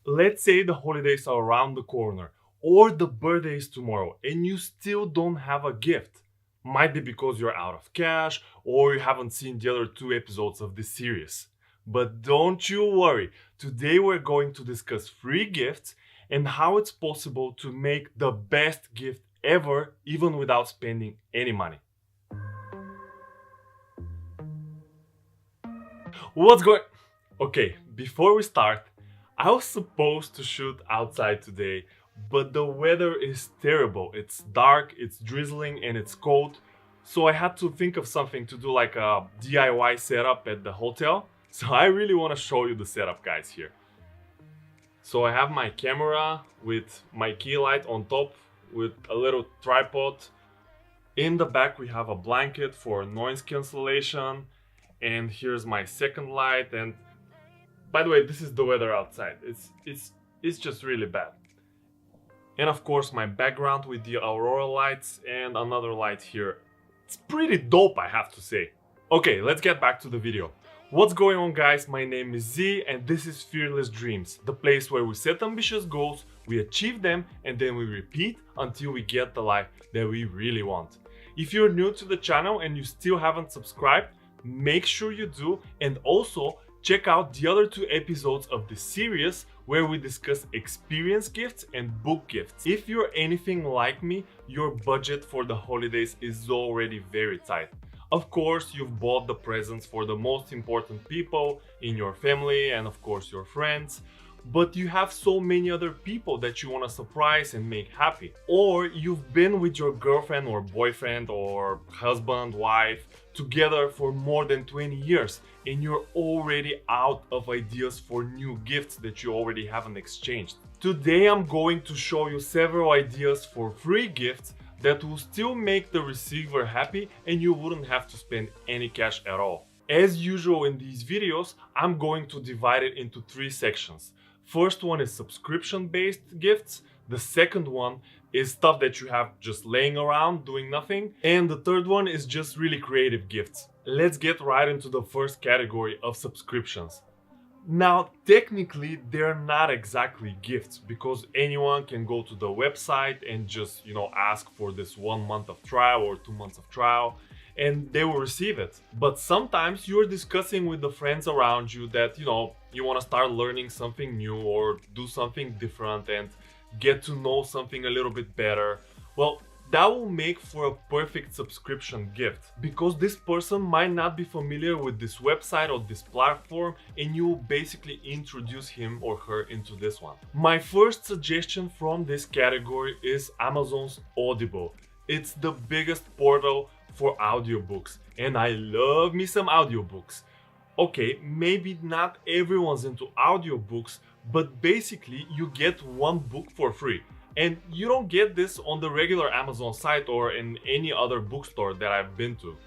let's say the holidays are around the corner or the birthday is tomorrow and you still don't have a gift. Might be because you're out of cash or you haven't seen the other 2 episodes of this series. But don't you worry, today we're going to discuss free gifts and how it's possible to make the best gift ever even without spending any money. What's going... Okay, before we start, I was supposed to shoot outside today, but the weather is terrible. It's dark, it's drizzling, and it's cold. So I had to think of something to do like a DIY setup at the hotel. So I really want to show you the setup, guys, here. So I have my camera with my key light on top with a little tripod. In the back we have a blanket for noise cancellation. And here's my second light. And by the way, this is the weather outside. It's just really bad. And of course my background with the aurora lights and another light here. It's pretty dope, I have to say. Okay, let's get back to the video. What's going on, guys? My name is Z and this is Fearless Dreams, the place where we set ambitious goals, we achieve them, and then we repeat until we get the life that we really want. If you're new to the channel and you still haven't subscribed, make sure you do, and also check out the other 2 episodes of the series where we discuss experience gifts and book gifts. If you're anything like me, your budget for the holidays is already very tight. Of course, you've bought the presents for the most important people in your family and of course your friends, but you have so many other people that you want to surprise and make happy. Or you've been with your girlfriend or boyfriend or husband, wife together for more than 20 years and you're already out of ideas for new gifts that you already haven't exchanged. Today I'm going to show you several ideas for free gifts that will still make the receiver happy and you wouldn't have to spend any cash at all. As usual in these videos, I'm going to divide it into 3 sections. First one is subscription-based gifts. The second one is stuff that you have just laying around doing nothing. And the third one is just really creative gifts. Let's get right into the first category of subscriptions. Now, technically, they're not exactly gifts because anyone can go to the website and just, ask for this 1 month of trial or 2 months of trial and they will receive it. But sometimes you're discussing with the friends around you that, you want to start learning something new or do something different and get to know something a little bit better. Well, that will make for a perfect subscription gift because this person might not be familiar with this website or this platform and you will basically introduce him or her into this one. My first suggestion from this category is Amazon's Audible. It's the biggest portal for audiobooks and I love me some audiobooks. Okay, maybe not everyone's into audiobooks, but basically you get 1 book for free. And you don't get this on the regular Amazon site or in any other bookstore that I've been to.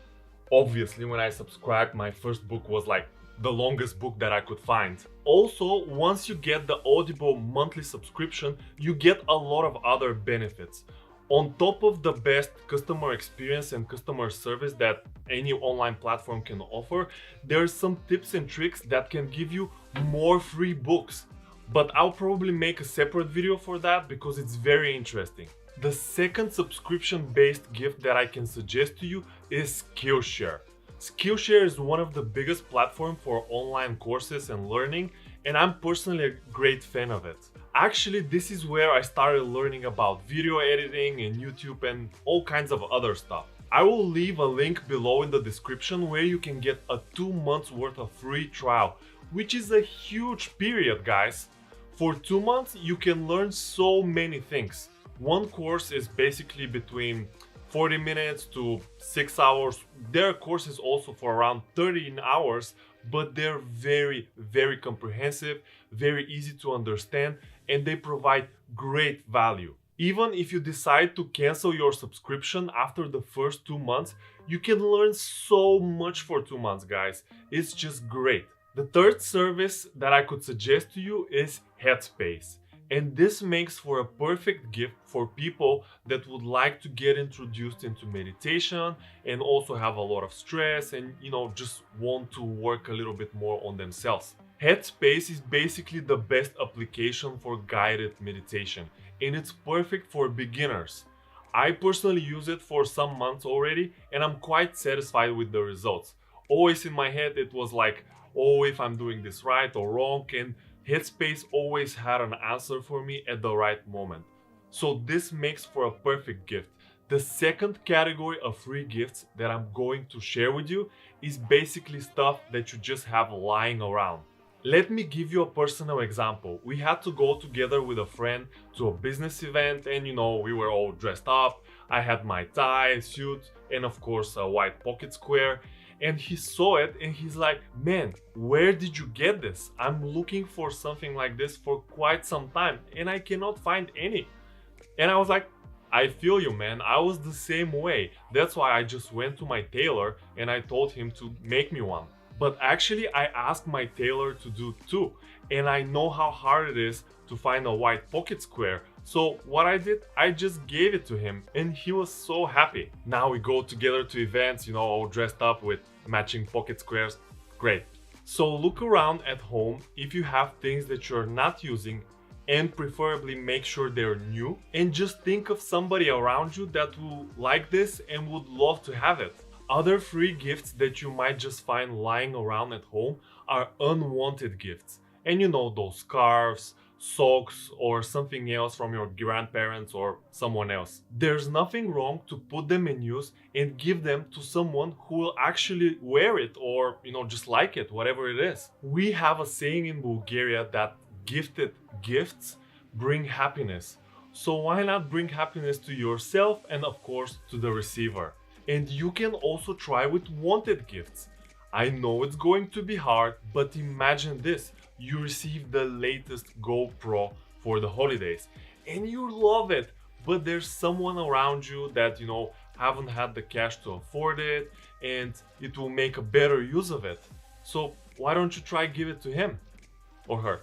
Obviously, when I subscribed, my first book was like the longest book that I could find. Also, once you get the Audible monthly subscription, you get a lot of other benefits. On top of the best customer experience and customer service that any online platform can offer, there's some tips and tricks that can give you more free books. But I'll probably make a separate video for that because it's very interesting. The second subscription-based gift that I can suggest to you is Skillshare. Skillshare is one of the biggest platforms for online courses and learning, and I'm personally a great fan of it. Actually, this is where I started learning about video editing and YouTube and all kinds of other stuff. I will leave a link below in the description where you can get a 2 months worth of free trial, which is a huge period, guys. For 2 months, you can learn so many things. One course is basically between 40 minutes to 6 hours. There are courses also for around 13 hours, but they're very, very comprehensive, very easy to understand, and they provide great value. Even if you decide to cancel your subscription after the first 2 months, you can learn so much for 2 months, guys. It's just great. The third service that I could suggest to you is Headspace. And this makes for a perfect gift for people that would like to get introduced into meditation and also have a lot of stress and just want to work a little bit more on themselves. Headspace is basically the best application for guided meditation, and it's perfect for beginners. I personally use it for some months already, and I'm quite satisfied with the results. Always in my head it was like, oh, if I'm doing this right or wrong, and Headspace always had an answer for me at the right moment. So this makes for a perfect gift. The second category of free gifts that I'm going to share with you is basically stuff that you just have lying around. Let me give you a personal example. We had to go together with a friend to a business event, and we were all dressed up. I had my tie, suit, and of course a white pocket square. And he saw it and he's like, man, where did you get this? I'm looking for something like this for quite some time and I cannot find any. And I was like, I feel you, man. I was the same way. That's why I just went to my tailor and I told him to make me one. But actually, I asked my tailor to do too. And I know how hard it is to find a white pocket square. So what I did, I just gave it to him and he was so happy. Now we go together to events, all dressed up with matching pocket squares. Great. So look around at home if you have things that you're not using, and preferably make sure they're new, and just think of somebody around you that will like this and would love to have it. Other free gifts that you might just find lying around at home are unwanted gifts. And those scarves, socks, or something else from your grandparents or someone else. There's nothing wrong to put them in use and give them to someone who will actually wear it or, just like it, whatever it is. We have a saying in Bulgaria that gifted gifts bring happiness. So why not bring happiness to yourself and of course to the receiver? And you can also try with wanted gifts. I know it's going to be hard, but imagine this. You receive the latest GoPro for the holidays and you love it, but there's someone around you that, haven't had the cash to afford it and it will make a better use of it. So why don't you try give it to him or her?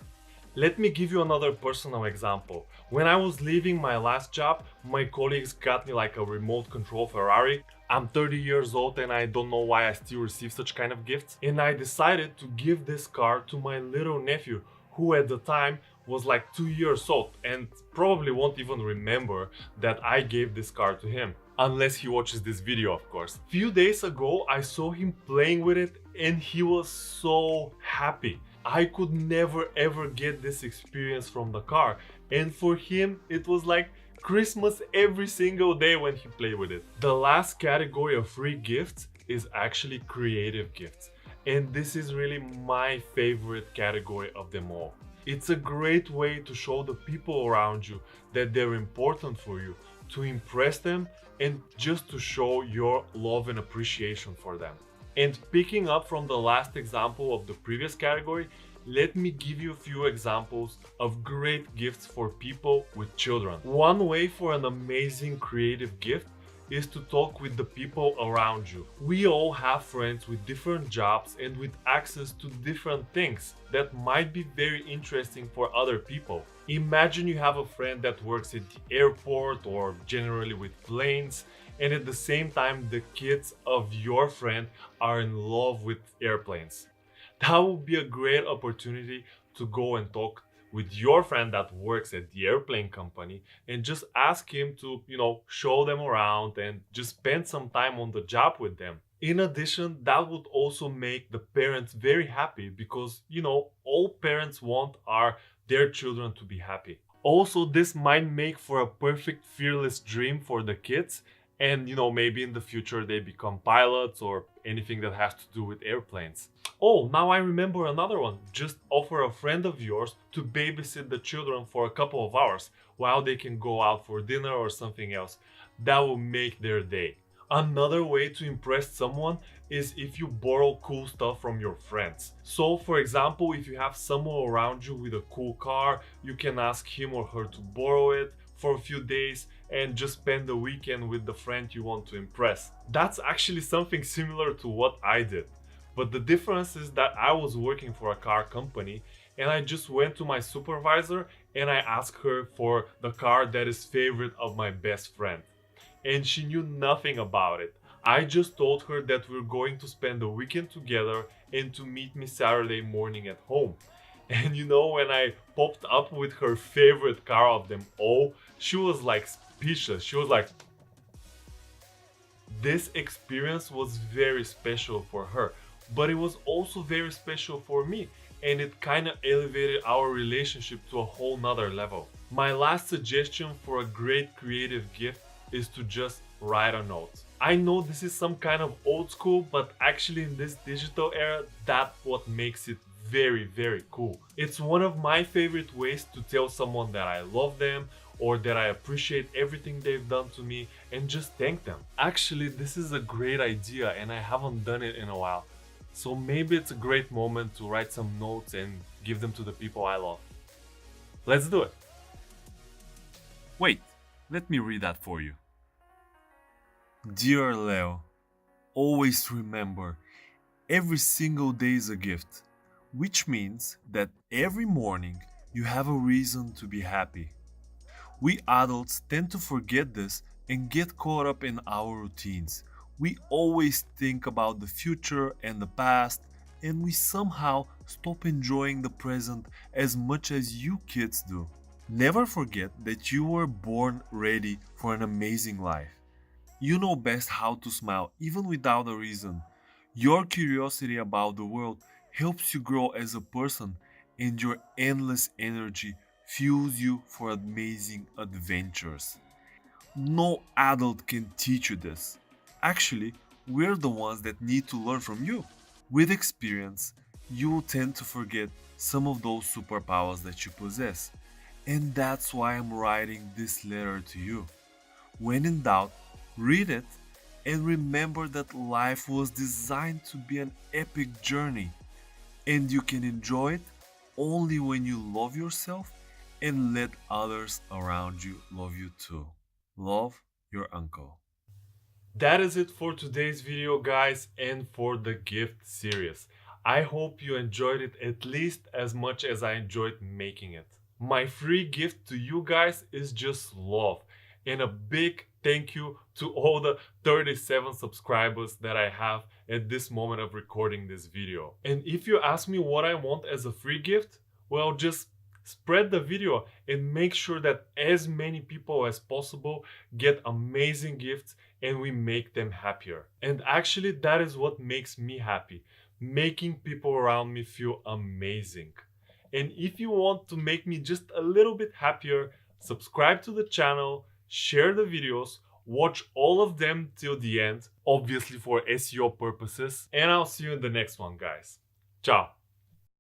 Let me give you another personal example. When I was leaving my last job, my colleagues got me like a remote control Ferrari. I'm 30 years old and I don't know why I still receive such kind of gifts. And I decided to give this car to my little nephew, who at the time was like 2 years old and probably won't even remember that I gave this car to him. Unless he watches this video, of course. Few days ago, I saw him playing with it and he was so happy. I could never ever get this experience from the car, and for him it was like Christmas every single day when he played with it. The last category of free gifts is actually creative gifts, and this is really my favorite category of them all. It's a great way to show the people around you that they're important for you, to impress them, and just to show your love and appreciation for them. And picking up from the last example of the previous category, let me give you a few examples of great gifts for people with children. One way for an amazing creative gift is to talk with the people around you. We all have friends with different jobs and with access to different things that might be very interesting for other people. Imagine you have a friend that works at the airport or generally with planes, and at the same time the kids of your friend are in love with airplanes. That would be a great opportunity to go and talk with your friend that works at the airplane company and just ask him to, show them around and just spend some time on the job with them. In addition, that would also make the parents very happy because, all parents want are their children to be happy. Also, this might make for a perfect fearless dream for the kids. And maybe in the future they become pilots or anything that has to do with airplanes. Oh, now I remember another one. Just offer a friend of yours to babysit the children for a couple of hours while they can go out for dinner or something else. That will make their day. Another way to impress someone is if you borrow cool stuff from your friends. So for example, if you have someone around you with a cool car, you can ask him or her to borrow it for a few days and just spend the weekend with the friend you want to impress. That's actually something similar to what I did. But the difference is that I was working for a car company and I just went to my supervisor and I asked her for the car that is favorite of my best friend. And she knew nothing about it. I just told her that we're going to spend the weekend together and to meet me Saturday morning at home. And you know, when I popped up with her favorite car of them all, she was like speechless. She was like, this experience was very special for her, but it was also very special for me, and it kind of elevated our relationship to a whole nother level. My last suggestion for a great creative gift is to just write a note. I know this is some kind of old school, but actually in this digital era, that's what makes it very, very cool. It's one of my favorite ways to tell someone that I love them or that I appreciate everything they've done to me and just thank them. Actually, this is a great idea and I haven't done it in a while. So maybe it's a great moment to write some notes and give them to the people I love. Let's do it. Wait, let me read that for you. Dear Leo, always remember, every single day is a gift, which means that every morning you have a reason to be happy. We adults tend to forget this and get caught up in our routines. We always think about the future and the past, and we somehow stop enjoying the present as much as you kids do. Never forget that you were born ready for an amazing life. You know best how to smile even without a reason. Your curiosity about the world helps you grow as a person, and your endless energy fuels you for amazing adventures. No adult can teach you this. Actually, we're the ones that need to learn from you. With experience, you will tend to forget some of those superpowers that you possess. And that's why I'm writing this letter to you. When in doubt, read it and remember that life was designed to be an epic journey, and you can enjoy it only when you love yourself and let others around you love you too. Love, your uncle. That is it for today's video, guys, and for the gift series. I hope you enjoyed it at least as much as I enjoyed making it. My free gift to you guys is just love, and a big thank you to all the 37 subscribers that I have at this moment of recording this video. And if you ask me what I want as a free gift, well, just spread the video and make sure that as many people as possible get amazing gifts and we make them happier. And actually, that is what makes me happy, making people around me feel amazing. And if you want to make me just a little bit happier, subscribe to the channel, share the videos, watch all of them till the end, obviously for SEO purposes, and I'll see you in the next one, guys. Ciao!